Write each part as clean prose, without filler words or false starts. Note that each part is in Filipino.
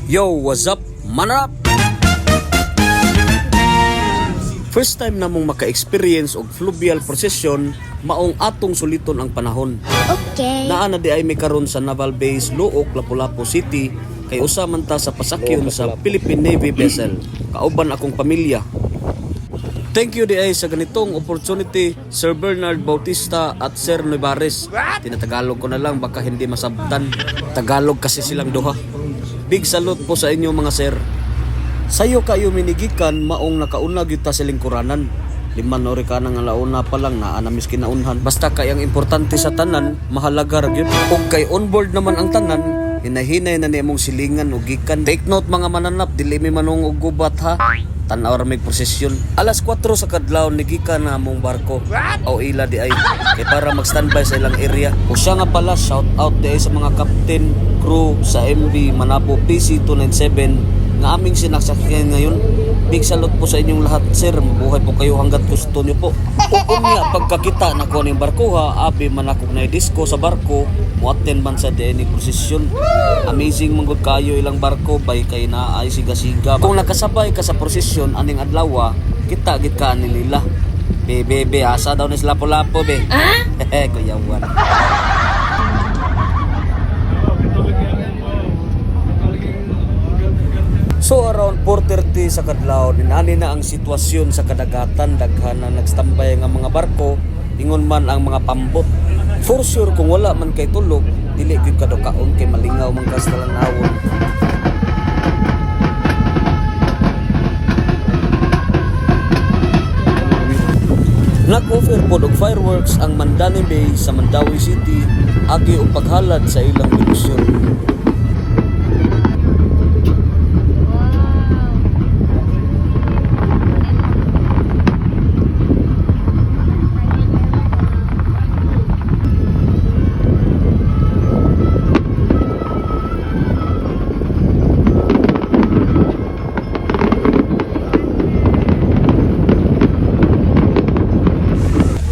Yo, what's up, manap? First time namong maka-experience og fluvial procession, maong atong suliton ang panahon. Okay. Naa na di ay may karon sa Naval Base Luok, Lapu-Lapu City, kay usa man ta sa pasakyon sa Philippine Navy vessel. Kauban akong pamilya. Thank you di ay sa ganitong opportunity, Sir Bernard Bautista at Sir Nevares. Tinatagalog ko na lang baka hindi masabtan. Tagalog kasi silang duha. Big salute po sa inyo mga sir. Sayo kayo minigikan maong nakauna gyud ta sa lingkuranan. 5 ori ka nang launa pa lang naa na miskin naunhan. Basta kay ang importante sa tanan, mahalaga ra gyud. Ug kay onboard naman ang tanan, hinahinay na nimong silingan ug gikan. Take note mga mananap, dili mi manung og gubat ha. Tan-aw ra may prosesyon. Alas 4 sa kadlaw nigikan na among barko. O ila di ay kay para mag-standby sa ilang area. O siya nga pala, shout out di ay sa mga captain, crew sa MV Manapo PC 297 nga aming sinasakyan ngayon. Big salute po sa inyong lahat sir. Mabuhay po kayo hanggat gusto nyo po. Kung nga pagkakita na ko ng barko ha, abi man ako na disco sa barko, muaten man sa DNA prosesyon. Amazing manggod kayo ilang barko bay kay na ay siga-siga. Kung nakasabay ka sa prosesyon aning adlaw, kita gid ka nila. Bebe asa daw ni Lapu-Lapu be. Kuyawan. So around 4:30 sa kadlaw, dinani na ang sitwasyon sa kadagatan. Daghan na nagstambay nga mga barko, ingon man ang mga pambot. For sure kung wala man kay tulog, dili gyud kadukaon kay malingaw man kas talanawon. Nag-offer pod og fireworks ang Mandani Bay sa Mandawi City agi og paghalad sa ilang devotion.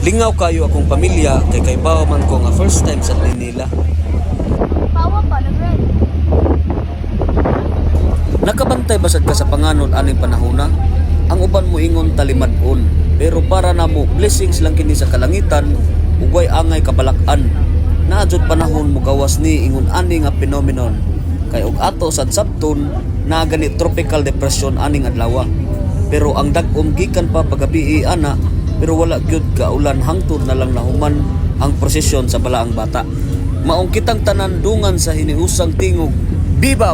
Lingaw kayo akong pamilya kay kaybaw man ko nga first time sa Manila. Pawa pa na red. Nakabantay basad ka sa panganod aning panahona? Ang uban mo ingon talimad-on, pero para namo blessings lang kini sa kalangitan ug way angay kabalak-an. Naadjud panahon mo gawas ni ingon ani nga phenomenon. Kay og ato sad sabton na gani tropical depression aning adlaw. Pero ang dag-om gikan pa pagabi ana, pero wala gyud ka ulan hangtod na lang nahuman ang prosesyon sa balaang bata. Maong kitang tanan dungan sa hiniusang tingog. Viva